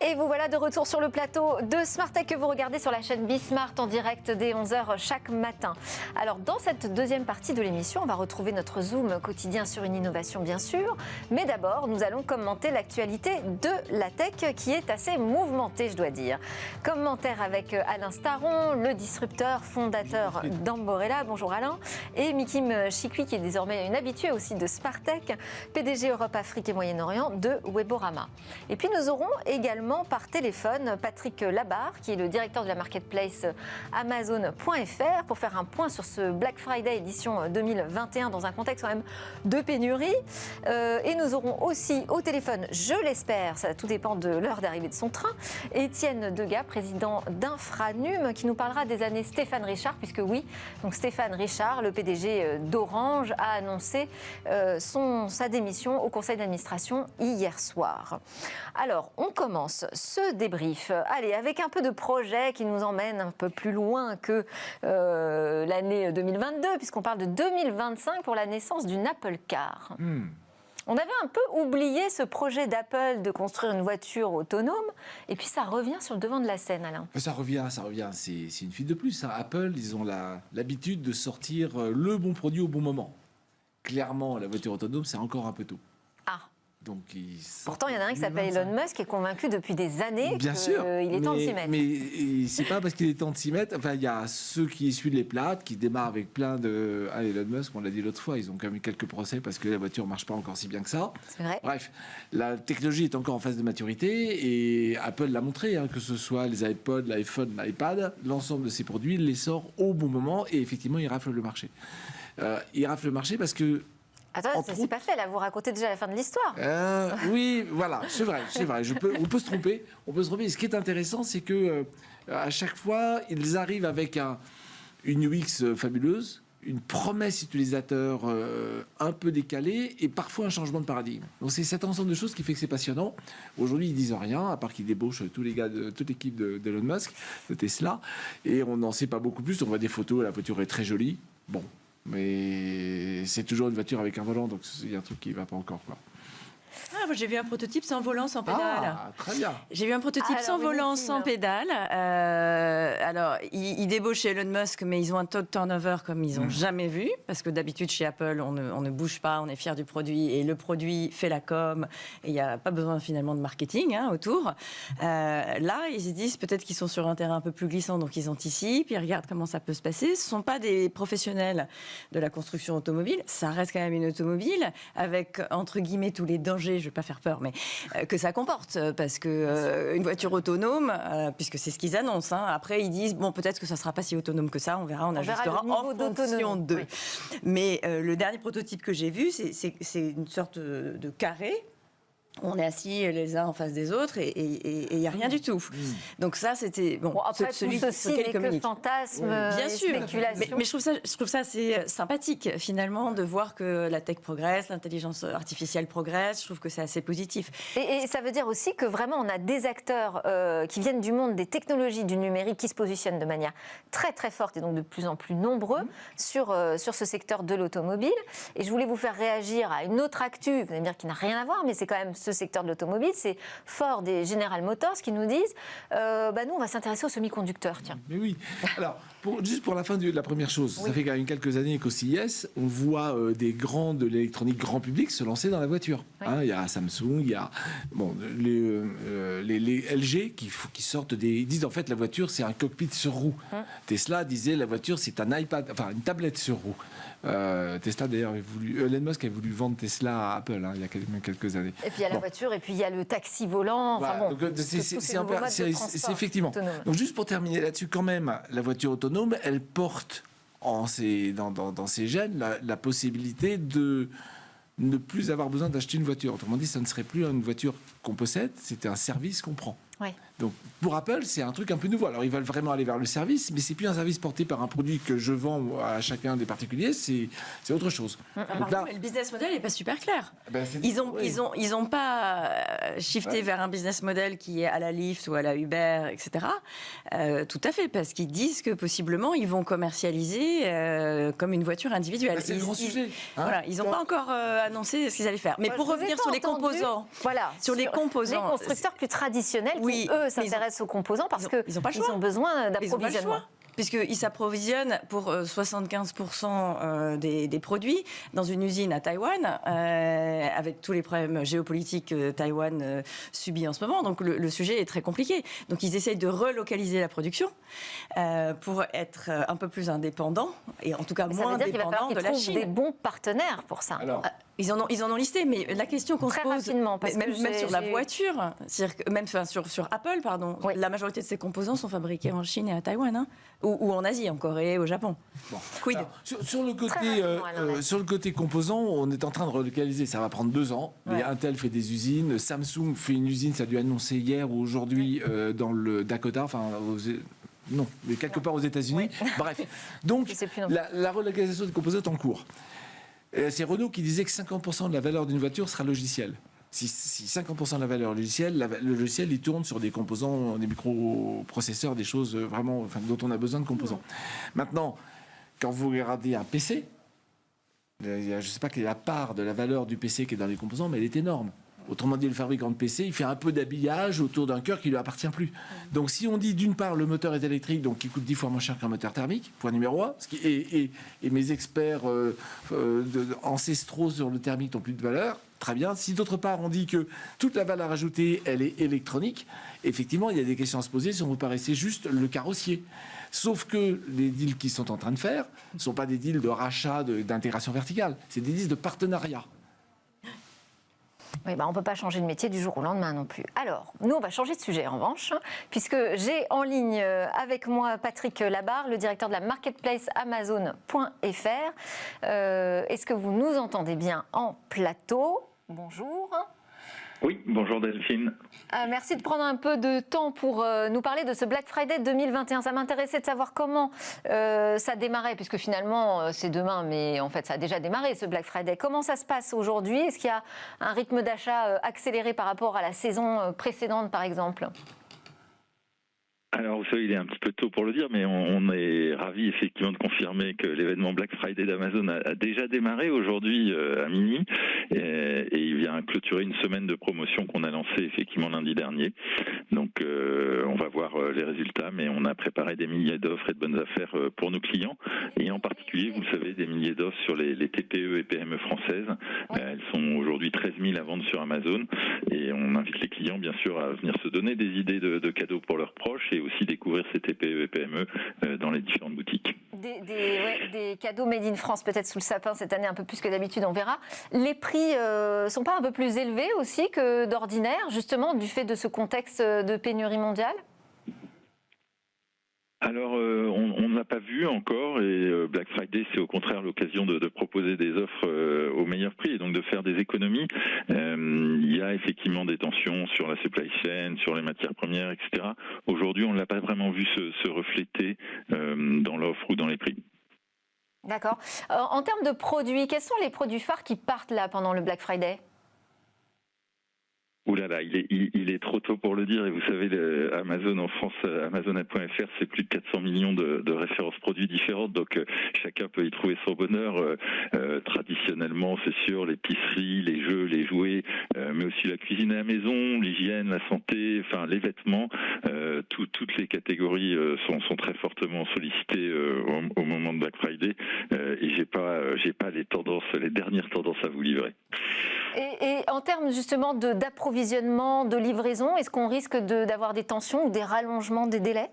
Et vous voilà de retour sur le plateau de Smart Tech que vous regardez sur la chaîne Bismart en direct dès 11h chaque matin. Alors dans cette deuxième partie de l'émission, on va retrouver notre zoom quotidien sur une innovation bien sûr. Mais d'abord, nous allons commenter l'actualité de la tech qui est assez mouvementée, je dois dire. Commentaire avec Alain Staron, le disrupteur, fondateur d'Amborella. Bonjour Alain. Et Mikim Chikwi qui est désormais une habituée aussi de Smart Tech, PDG Europe, Afrique et Moyen-Orient de Weborama. Et puis nous aurons également par téléphone Patrick Labarre, qui est le directeur de la marketplace Amazon.fr, pour faire un point sur ce Black Friday édition 2021 dans un contexte quand même de pénurie. Et nous aurons aussi au téléphone, je l'espère, ça tout dépend de l'heure d'arrivée de son train, Étienne Degas, président d'Infranum, qui nous parlera des années Stéphane Richard, puisque oui, donc Stéphane Richard, le PDG d'Orange, a annoncé sa démission au conseil d'administration hier soir. Alors, on commence ce débrief, allez, avec un peu de projet qui nous emmène un peu plus loin que l'année 2022, puisqu'on parle de 2025 pour la naissance d'une Apple Car. On avait un peu oublié ce projet d'Apple de construire une voiture autonome, et puis ça revient sur le devant de la scène, Alain. Ça revient. C'est une fuite de plus. Apple, ils ont l'habitude de sortir le bon produit au bon moment. Clairement, la voiture autonome, c'est encore un peu tôt. Ah. Donc, pourtant, il y en a un qui s'appelle Elon Musk qui est convaincu depuis des années qu'il est temps de s'y mettre. Mais c'est pas parce qu'il est temps de s'y mettre. Enfin, il y a ceux qui essuient les plates, qui démarrent avec plein de... Elon Musk, on l'a dit l'autre fois, ils ont quand même eu quelques procès parce que la voiture marche pas encore si bien que ça. C'est vrai. Bref, la technologie est encore en phase de maturité et Apple l'a montré, que ce soit les iPods, l'iPhone, l'iPad, l'ensemble de ces produits, il les sort au bon moment et effectivement, il rafle le marché. Il rafle le marché parce que attends, ça c'est pas fait, là, vous racontez déjà la fin de l'histoire. Oui, voilà, c'est vrai. On peut se tromper. Et ce qui est intéressant, c'est que à chaque fois, ils arrivent avec une UX fabuleuse, une promesse utilisateur un peu décalée et parfois un changement de paradigme. Donc c'est cet ensemble de choses qui fait que c'est passionnant. Aujourd'hui, ils disent rien, à part qu'ils débauchent tous les gars de toute l'équipe d'Elon Musk, de Tesla, et on n'en sait pas beaucoup plus. On voit des photos, la voiture est très jolie. Bon. Mais c'est toujours une voiture avec un volant, donc il y a un truc qui ne va pas encore, quoi. Ah, moi j'ai vu un prototype sans volant, sans pédale. Ah, très bien. J'ai vu un prototype sans volant, sans pédale. Alors, ils débauchent Elon Musk, mais ils ont un taux de turnover comme ils n'ont jamais vu. Parce que d'habitude, chez Apple, on ne bouge pas, on est fier du produit. Et le produit fait la com. Et il n'y a pas besoin finalement de marketing autour. Là, ils se disent peut-être qu'ils sont sur un terrain un peu plus glissant, donc ils anticipent, ils regardent comment ça peut se passer. Ce ne sont pas des professionnels de la construction automobile. Ça reste quand même une automobile avec, entre guillemets, tous les dangers, je ne vais pas faire peur, mais que ça comporte, parce que une voiture autonome, puisque c'est ce qu'ils annoncent, après ils disent, bon, peut-être que ça ne sera pas si autonome que ça, on verra, on ajustera en fonction d'eux. Oui. Mais le dernier prototype que j'ai vu, c'est une sorte de carré. On est assis les uns en face des autres et il n'y a rien du tout. Donc ça, c'était... Bon, après, celui tout ceci n'est que fantasme, bien sûr, spéculation. Mais je trouve ça assez sympathique, finalement, de voir que la tech progresse, l'intelligence artificielle progresse. Je trouve que c'est assez positif. Et ça veut dire aussi que vraiment, on a des acteurs qui viennent du monde des technologies, du numérique, qui se positionnent de manière très, très forte et donc de plus en plus nombreux sur ce secteur de l'automobile. Et je voulais vous faire réagir à une autre actu, vous allez me dire qui n'a rien à voir, mais c'est quand même ce secteur de l'automobile, c'est Ford et General Motors qui nous disent nous on va s'intéresser aux semi-conducteurs. Tiens. Mais oui. Alors, juste pour la fin de la première chose, ça fait quand même quelques années qu'au CES, on voit des grands de l'électronique grand public se lancer dans la voiture. Oui. Il y a Samsung, il y a les LG qui sortent ils disent en fait la voiture c'est un cockpit sur roue. Tesla disait la voiture c'est un iPad, enfin une tablette sur roue. Tesla d'ailleurs Elon Musk a voulu vendre Tesla à Apple il y a quelques années. Et puis il y a la voiture et puis il y a le taxi volant. Voilà, c'est effectivement. Autonome. Donc juste pour terminer là-dessus quand même, la voiture autonome, elle porte dans ses gènes la possibilité de ne plus avoir besoin d'acheter une voiture. Autrement dit, ça ne serait plus une voiture qu'on possède, c'était un service qu'on prend. Oui. Donc pour Apple, c'est un truc un peu nouveau. Alors ils veulent vraiment aller vers le service, mais c'est plus un service porté par un produit que je vends à chacun des particuliers, c'est autre chose. Donc là, le business model n'est pas super clair. Ils ont pas shifté vers un business model qui est à la Lyft ou à la Uber, etc. Tout à fait, parce qu'ils disent que possiblement ils vont commercialiser comme une voiture individuelle. C'est le grand sujet. Voilà, ils n'ont pas encore annoncé ce qu'ils allaient faire. Mais pour revenir sur les composants, voilà, sur les composants, les constructeurs plus traditionnels qui Oui, eux s'intéressent aux composants parce qu'ils ont besoin d'approvisionnement. Puisqu'ils s'approvisionnent pour 75% des produits dans une usine à Taïwan, avec tous les problèmes géopolitiques que Taïwan subit en ce moment. Donc le sujet est très compliqué. Donc ils essayent de relocaliser la production pour être un peu plus indépendants, et en tout cas moins dépendants de la Chine. Ça veut dire qu'il va falloir qu'ils trouvent des bons partenaires pour ça. Alors, ils en ont listé, mais la question qu'on se pose, même sur la voiture, même sur Apple, pardon, la majorité de ces composants sont fabriqués en Chine et à Taïwan, hein, ou en Asie, en Corée, au Japon. Bon. Quid? Alors, sur le côté composants, on est en train de relocaliser. Ça va prendre 2 ans. Mais Intel fait des usines, Samsung fait une usine, ça a dû annoncer hier ou aujourd'hui dans le Dakota, non, mais quelque part aux États-Unis. Bref. Donc, la relocalisation des composants est en cours. C'est Renault qui disait que 50% de la valeur d'une voiture sera logicielle. Si 50% de la valeur logicielle, le logiciel, il tourne sur des composants, des microprocesseurs, des choses vraiment dont on a besoin de composants. Maintenant, quand vous regardez un PC, je ne sais pas quelle est la part de la valeur du PC qui est dans les composants, mais elle est énorme. Autrement dit, le fabricant de PC, il fait un peu d'habillage autour d'un cœur qui ne lui appartient plus. Donc si on dit d'une part le moteur est électrique, donc il coûte 10 fois moins cher qu'un moteur thermique, point numéro 1, et mes experts ancestraux sur le thermique n'ont plus de valeur, très bien. Si d'autre part on dit que toute la valeur ajoutée, elle est électronique, effectivement il y a des questions à se poser si on vous paraissait juste le carrossier. Sauf que les deals qu'ils sont en train de faire ne sont pas des deals de rachat, d'intégration verticale, c'est des deals de partenariat. Oui, on ne peut pas changer de métier du jour au lendemain non plus. Alors, nous, on va changer de sujet en revanche, puisque j'ai en ligne avec moi Patrick Labarre, le directeur de la marketplace Amazon.fr. Est-ce que vous nous entendez bien en plateau? Bonjour. Oui, bonjour Delphine. Merci de prendre un peu de temps pour nous parler de ce Black Friday 2021. Ça m'intéressait de savoir comment ça démarrait, puisque finalement c'est demain, mais en fait ça a déjà démarré ce Black Friday. Comment ça se passe aujourd'hui? Est-ce qu'il y a un rythme d'achat accéléré par rapport à la saison précédente, par exemple? Alors, vous savez, il est un petit peu tôt pour le dire, mais on est ravis effectivement de confirmer que l'événement Black Friday d'Amazon a déjà démarré aujourd'hui à minuit et il vient clôturer une semaine de promotion qu'on a lancée effectivement lundi dernier. Donc, on va voir les résultats, mais on a préparé des milliers d'offres et de bonnes affaires pour nos clients et en particulier, vous le savez, des milliers d'offres sur les TPE et PME françaises. Elles sont aujourd'hui 13 000 à vendre sur Amazon et on invite les clients, bien sûr, à venir se donner des idées de cadeaux pour leurs proches et aussi découvrir ces TPE et PME dans les différentes boutiques. Des cadeaux made in France, peut-être sous le sapin cette année un peu plus que d'habitude, on verra. Les prix sont pas un peu plus élevés aussi que d'ordinaire, justement, du fait de ce contexte de pénurie mondiale? Alors, on n'a pas vu encore et Black Friday, c'est au contraire l'occasion de proposer des offres au meilleur prix et donc de faire des économies. Il y a effectivement des tensions sur la supply chain, sur les matières premières, etc. Aujourd'hui, on ne l'a pas vraiment vu se refléter dans l'offre ou dans les prix. D'accord. En termes de produits, quels sont les produits phares qui partent là pendant le Black Friday? Ouh là là, il est trop tôt pour le dire et vous savez, Amazon en France, Amazon.fr, c'est plus de 400 millions de références produits différentes, donc chacun peut y trouver son bonheur. Traditionnellement, c'est sûr, l'épicerie, les jeux, les jouets, mais aussi la cuisine à la maison, l'hygiène, la santé, enfin les vêtements, toutes les catégories sont très fortement sollicitées au moment de Black Friday et j'ai pas les dernières tendances à vous livrer. Et en termes justement d'approvisionnement, de livraison, est-ce qu'on risque d'avoir des tensions ou des rallongements des délais?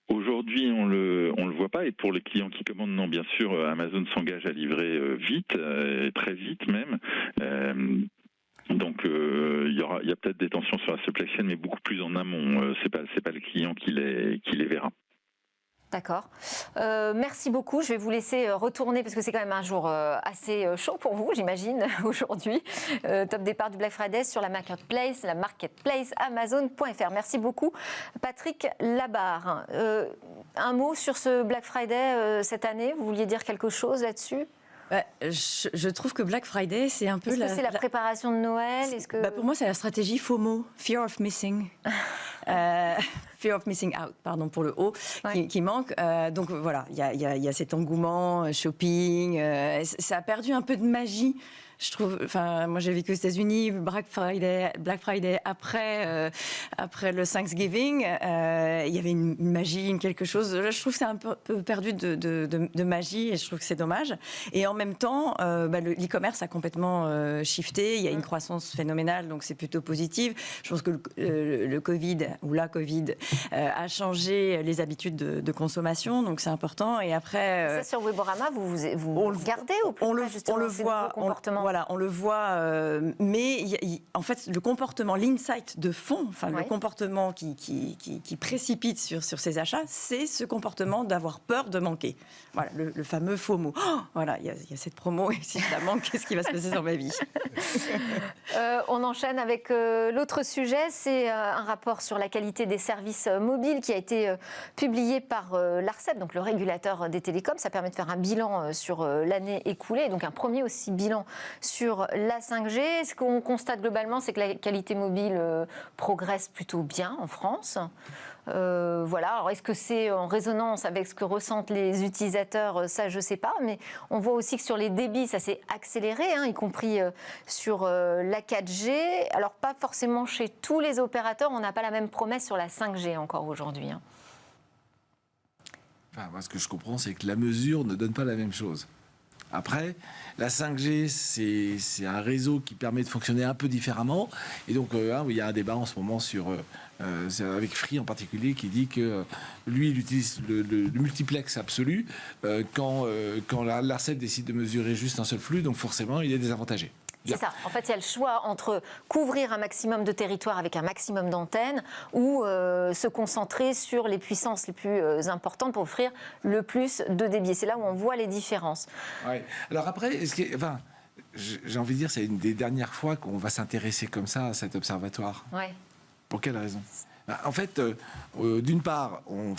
Aujourd'hui, on le voit pas. Et pour les clients qui commandent, non, bien sûr, Amazon s'engage à livrer vite, très vite même. Donc, il y a peut-être des tensions sur la supply chain, mais beaucoup plus en amont. C'est pas le client qui les verra. D'accord. Merci beaucoup. Je vais vous laisser retourner parce que c'est quand même un jour assez chaud pour vous, j'imagine, aujourd'hui. Top départ du Black Friday sur la marketplace Amazon.fr. Merci beaucoup, Patrick Labarre. Un mot sur ce Black Friday cette année? Vous vouliez dire quelque chose là-dessus? Je trouve que Black Friday, c'est un peu Est-ce que c'est la préparation de Noël? Pour moi, c'est la stratégie FOMO, Fear of Missing. Fear of Missing Out, pardon, pour le O, qui manque. Donc voilà, il y a cet engouement shopping. Ça a perdu un peu de magie, Je trouve, enfin, moi j'ai vécu aux États-Unis, Black Friday après le Thanksgiving, il y avait une magie, quelque chose. Là, je trouve que c'est un peu perdu de magie et je trouve que c'est dommage. Et en même temps, l'e-commerce a complètement shifté. Il y a une croissance phénoménale, donc c'est plutôt positif. Je pense que le Covid ou la Covid a changé les habitudes de consommation, donc c'est important. Et après, ça sur Weborama, vous regardez ou plus on le voit, on le voit, mais en fait, le comportement, l'insight de fond, enfin le comportement qui précipite sur ces achats, c'est ce comportement d'avoir peur de manquer. Voilà, le fameux FOMO. Oh, voilà, il y a cette promo et si je la manque, qu'est-ce qui va se passer dans ma vie? On enchaîne avec l'autre sujet, c'est un rapport sur la qualité des services mobiles qui a été publié par l'ARCEP, donc le régulateur des télécoms. Ça permet de faire un bilan sur l'année écoulée, donc un premier aussi bilan sur la 5G. Ce qu'on constate globalement, c'est que la qualité mobile progresse plutôt bien en France. Voilà. Alors, est-ce que c'est en résonance avec ce que ressentent les utilisateurs? Ça, je ne sais pas. Mais on voit aussi que sur les débits, ça s'est accéléré, y compris sur la 4G. Alors, pas forcément chez tous les opérateurs. On n'a pas la même promesse sur la 5G encore aujourd'hui. Enfin, moi, ce que je comprends, c'est que la mesure ne donne pas la même chose. Après, la 5G, c'est un réseau qui permet de fonctionner un peu différemment. Et donc, il y a un débat en ce moment avec Free en particulier, qui dit que lui, il utilise le multiplex absolu quand l'ARCEP décide de mesurer juste un seul flux. Donc, forcément, il est désavantagé. C'est ça. En fait, il y a le choix entre couvrir un maximum de territoire avec un maximum d'antennes ou se concentrer sur les puissances les plus importantes pour offrir le plus de débit. C'est là où on voit les différences. Ouais. Alors après, j'ai envie de dire, c'est une des dernières fois qu'on va s'intéresser comme ça à cet observatoire. Ouais. Pour quelle raison? En fait, d'une part, on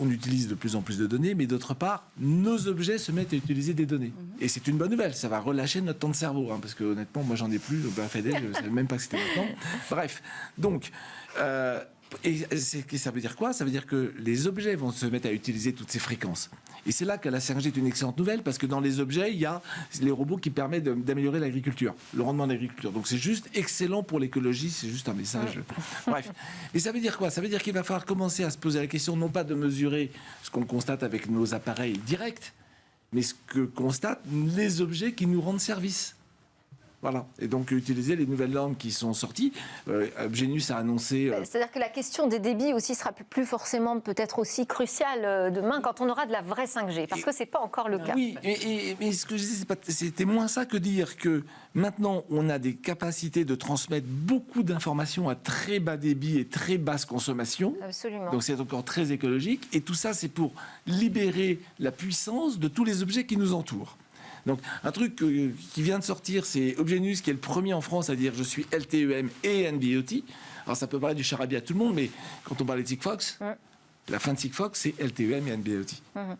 utilise de plus en plus de données, mais d'autre part, nos objets se mettent à utiliser des données. Et c'est une bonne nouvelle, ça va relâcher notre temps de cerveau, parce que honnêtement, moi j'en ai plus, donc je ne savais même pas que c'était maintenant. Bref, donc... ça veut dire quoi? Ça veut dire que les objets vont se mettre à utiliser toutes ces fréquences. Et c'est là que la 5G est une excellente nouvelle, parce que dans les objets, il y a les robots qui permettent d'améliorer l'agriculture, le rendement de l'agriculture. Donc c'est juste excellent pour l'écologie, c'est juste un message. Bref. Et ça veut dire quoi? Ça veut dire qu'il va falloir commencer à se poser la question, non pas de mesurer ce qu'on constate avec nos appareils directs, mais ce que constatent les objets qui nous rendent service. Voilà. Et donc, utiliser les nouvelles normes qui sont sorties. Genus a annoncé... C'est-à-dire que la question des débits aussi sera plus forcément peut-être aussi cruciale demain quand on aura de la vraie 5G, parce que ce n'est pas encore le cas. Oui, mais ce que je disais, c'était moins ça que dire que maintenant, on a des capacités de transmettre beaucoup d'informations à très bas débit et très basse consommation. Absolument. Donc, c'est encore très écologique. Et tout ça, c'est pour libérer la puissance de tous les objets qui nous entourent. Donc, un truc qui vient de sortir, c'est Obgenus, qui est le premier en France à dire « je suis LTEM et NB-IoT ». Alors, ça peut paraître du charabia à tout le monde, mais quand on parle de Sigfox, la fin de Sigfox, c'est LTEM et NB-IoT.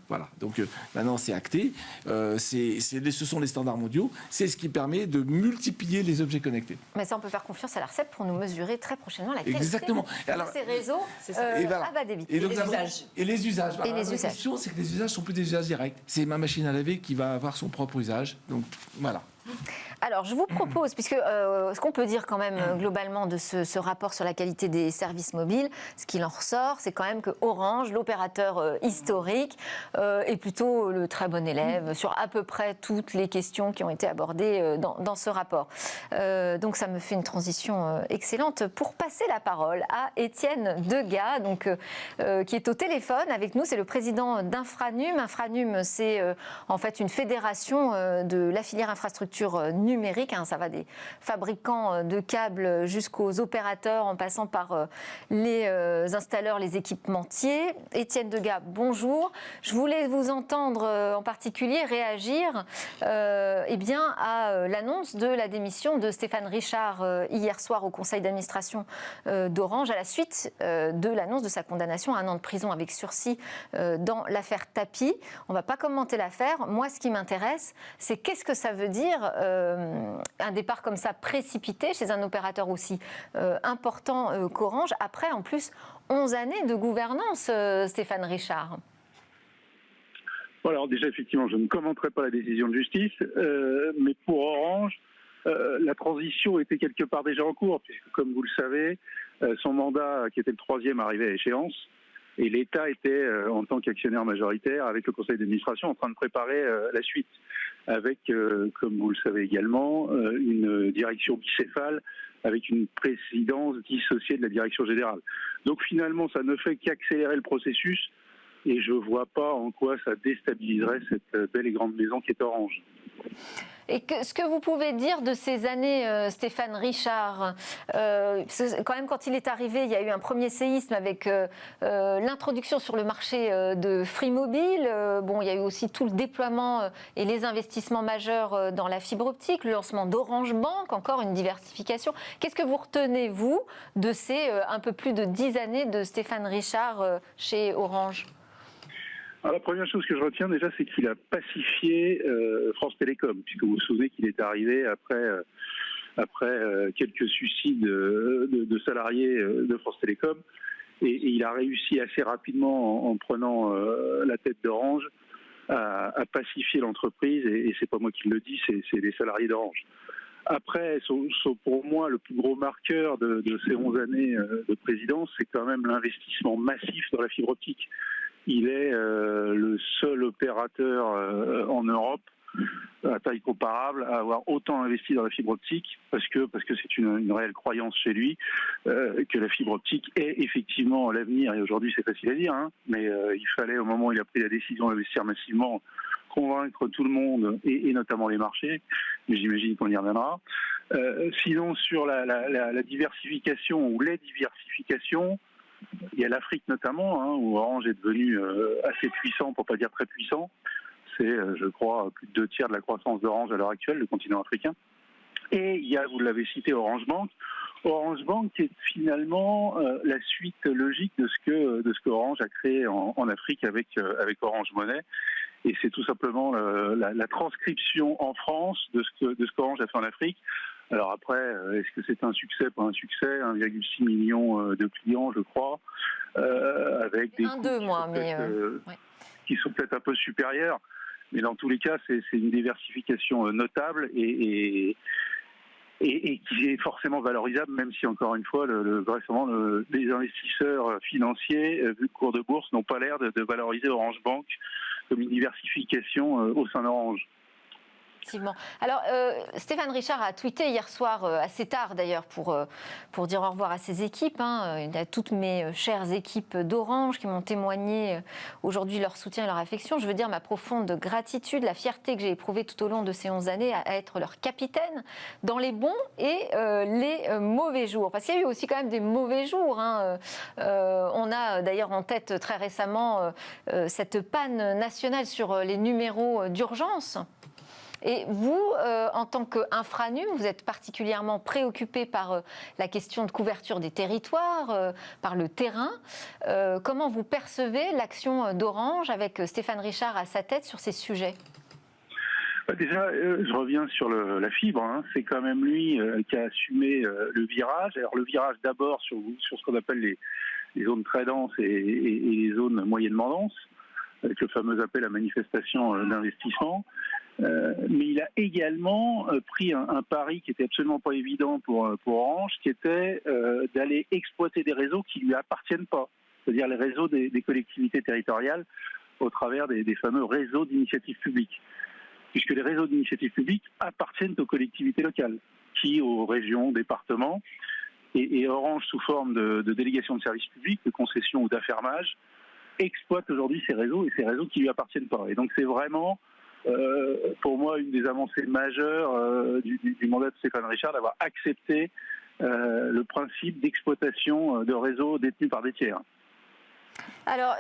Voilà. Donc, maintenant, c'est acté. Ce sont les standards mondiaux. C'est ce qui permet de multiplier les objets connectés. Mais ça, on peut faire confiance à l'ARCEP pour nous mesurer très prochainement la qualité Exactement. de ces réseaux à bas débit. Et les usages. Et les usages. Et les la question, c'est que les usages sont plus des usages directs. C'est ma machine à laver qui va avoir son propre usage. Donc, voilà. Alors, je vous propose, puisque ce qu'on peut dire quand même globalement de ce rapport sur la qualité des services mobiles, ce qu'il en ressort, c'est quand même que Orange, l'opérateur historique, est plutôt le très bon élève sur à peu près toutes les questions qui ont été abordées dans ce rapport. Donc, ça me fait une transition excellente pour passer la parole à Étienne Degas, donc, qui est au téléphone avec nous. C'est le président d'Infranum. Infranum, c'est en fait une fédération de la filière infrastructure numérique, ça va des fabricants de câbles jusqu'aux opérateurs en passant par les installeurs, les équipementiers. Étienne Degas, bonjour. Je voulais vous entendre en particulier réagir à l'annonce de la démission de Stéphane Richard hier soir au conseil d'administration d'Orange à la suite de l'annonce de sa condamnation à 1 an de prison avec sursis dans l'affaire Tapi. On ne va pas commenter l'affaire. Moi, ce qui m'intéresse, c'est qu'est-ce que ça veut dire un départ comme ça précipité chez un opérateur aussi important qu'Orange, après en plus 11 années de gouvernance, Stéphane Richard. Bon, alors déjà, effectivement, je ne commenterai pas la décision de justice, mais pour Orange, la transition était quelque part déjà en cours, puisque comme vous le savez, son mandat, qui était le 3e, arrivait à échéance. Et l'État était, en tant qu'actionnaire majoritaire, avec le conseil d'administration, en train de préparer la suite, avec, comme vous le savez également, une direction bicéphale, avec une présidence dissociée de la direction générale. Donc finalement, ça ne fait qu'accélérer le processus, et je ne vois pas en quoi ça déstabiliserait cette belle et grande maison qui est Orange. Et ce que vous pouvez dire de ces années, Stéphane Richard, quand même quand il est arrivé, il y a eu un premier séisme avec l'introduction sur le marché de Free Mobile. Il y a eu aussi tout le déploiement et les investissements majeurs dans la fibre optique, le lancement d'Orange Bank, encore une diversification. Qu'est-ce que vous retenez, vous, de ces un peu plus de 10 années de Stéphane Richard chez Orange ? Alors, la première chose que je retiens déjà, c'est qu'il a pacifié France Télécom, puisque vous vous souvenez qu'il est arrivé après quelques suicides de salariés de France Télécom, et il a réussi assez rapidement, en prenant la tête d'Orange, à pacifier l'entreprise, et c'est pas moi qui le dis, c'est les salariés d'Orange. Après, pour moi, le plus gros marqueur de ces 11 années de présidence, c'est quand même l'investissement massif dans la fibre optique. Il est le seul opérateur en Europe à taille comparable à avoir autant investi dans la fibre optique, parce que c'est une réelle croyance chez lui que la fibre optique est effectivement l'avenir. Et aujourd'hui, c'est facile à dire, mais il fallait, au moment où il a pris la décision d'investir massivement, convaincre tout le monde, et notamment les marchés, mais j'imagine qu'on y reviendra. Sinon, sur la diversification ou les diversifications, il y a l'Afrique notamment, où Orange est devenu assez puissant, pour pas dire très puissant. C'est, je crois, plus de 2/3 de la croissance d'Orange à l'heure actuelle, le continent africain. Et il y a, vous l'avez cité, Orange Bank. Orange Bank est finalement la suite logique de ce que Orange a créé en Afrique avec Orange Money. Et c'est tout simplement la transcription en France de ce qu'Orange a fait en Afrique. Alors après, est-ce que c'est un succès, pas un succès ? 1,6 million de clients, je crois, avec des coûts qui sont peut-être un peu supérieurs. Mais dans tous les cas, c'est une diversification notable et qui est forcément valorisable, même si, encore une fois, les investisseurs financiers, vu le cours de bourse, n'ont pas l'air de valoriser Orange Bank comme une diversification au sein d'Orange. Effectivement. Alors, Stéphane Richard a tweeté hier soir, assez tard d'ailleurs, pour dire au revoir à ses équipes. Il y a toutes mes chères équipes d'Orange qui m'ont témoigné aujourd'hui leur soutien et leur affection. Je veux dire ma profonde gratitude, la fierté que j'ai éprouvée tout au long de ces 11 années à être leur capitaine dans les bons et les mauvais jours. Parce qu'il y a eu aussi quand même des mauvais jours. On a d'ailleurs en tête très récemment cette panne nationale sur les numéros d'urgence. Et vous, en tant qu'infranum, vous êtes particulièrement préoccupé par la question de couverture des territoires, par le terrain. Comment vous percevez l'action d'Orange avec Stéphane Richard à sa tête sur ces sujets ? Déjà, je reviens sur la fibre. C'est quand même lui qui a assumé le virage. Alors le virage d'abord sur ce qu'on appelle les zones très denses et les zones moyennement denses, avec le fameux appel à manifestation d'investissement. Mais il a également pris un pari qui était absolument pas évident pour Orange, qui était d'aller exploiter des réseaux qui lui appartiennent pas, c'est-à-dire les réseaux des collectivités territoriales au travers des fameux réseaux d'initiative publique, puisque les réseaux d'initiative publique appartiennent aux collectivités locales, qui aux régions, départements, et Orange sous forme de délégation de services publics, de concession ou d'affermage, exploite aujourd'hui ces réseaux et ces réseaux qui lui appartiennent pas. Et donc c'est vraiment pour moi, une des avancées majeures du mandat de Stéphane Richard, d'avoir accepté le principe d'exploitation de réseaux détenus par des tiers. Alors,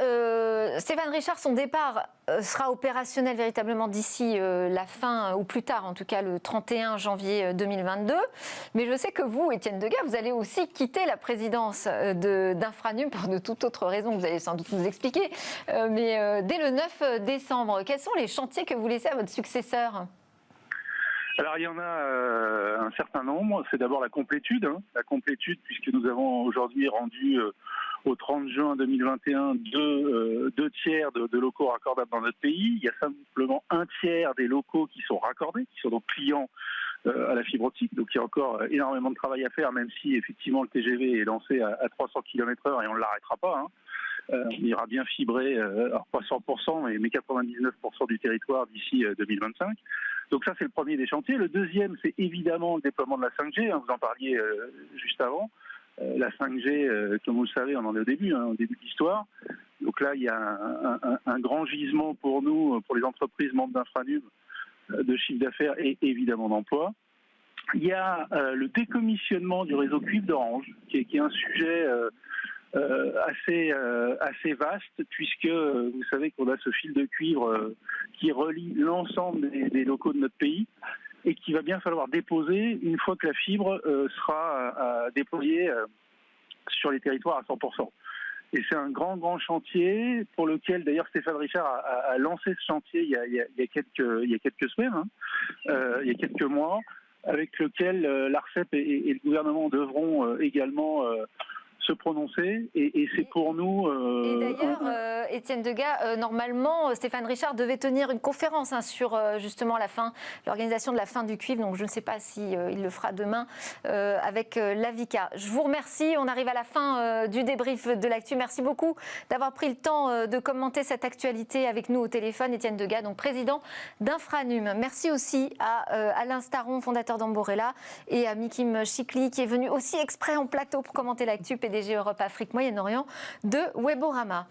Stéphane Richard, son départ sera opérationnel véritablement d'ici la fin, ou plus tard en tout cas le 31 janvier 2022. Mais je sais que vous, Étienne Degas, vous allez aussi quitter la présidence d'Infranum pour de toute autre raison, vous allez sans doute nous expliquer. Mais dès le 9 décembre, quels sont les chantiers que vous laissez à votre successeur ? Alors il y en a un certain nombre. C'est d'abord la complétude, puisque nous avons aujourd'hui rendu au 30 juin 2021 deux tiers de locaux raccordables dans notre pays. Il y a simplement un tiers des locaux qui sont raccordés, qui sont donc clients à la fibre optique. Donc il y a encore énormément de travail à faire, même si effectivement le TGV est lancé à 300 km/h et on ne l'arrêtera pas. Hein. On ira bien fibrer, alors pas 100%, mais 99% du territoire d'ici 2025. Donc ça, c'est le premier des chantiers. Le deuxième, c'est évidemment le déploiement de la 5G. Hein, vous en parliez juste avant. La 5G, comme vous le savez, on en est au début de l'histoire. Donc là, il y a un grand gisement pour nous, pour les entreprises membres d'Infranum, de chiffre d'affaires et évidemment d'emploi. Il y a le décommissionnement du réseau cuivre d'Orange, qui est un sujet assez vaste, puisque vous savez qu'on a ce fil de cuivre qui relie l'ensemble des locaux de notre pays et qu'il va bien falloir déposer une fois que la fibre sera déployée sur les territoires à 100%. Et c'est un grand chantier pour lequel d'ailleurs Stéphane Richard a lancé ce chantier il y a quelques semaines, il y a quelques mois, avec lequel l'ARCEP et le gouvernement devront également se prononcer, et c'est pour nous... Et d'ailleurs, Étienne Degas, normalement, Stéphane Richard devait tenir une conférence sur justement l'organisation de la fin du cuivre, donc je ne sais pas si il le fera demain avec l'AVICA. Je vous remercie, on arrive à la fin du débrief de l'actu. Merci beaucoup d'avoir pris le temps de commenter cette actualité avec nous au téléphone. Étienne Degas, donc président d'Infranum. Merci aussi à Alain Staron, fondateur d'Amborella, et à Mikim Chikli, qui est venu aussi exprès en plateau pour commenter l'actu, PDG Europe Afrique Moyen-Orient de Weborama.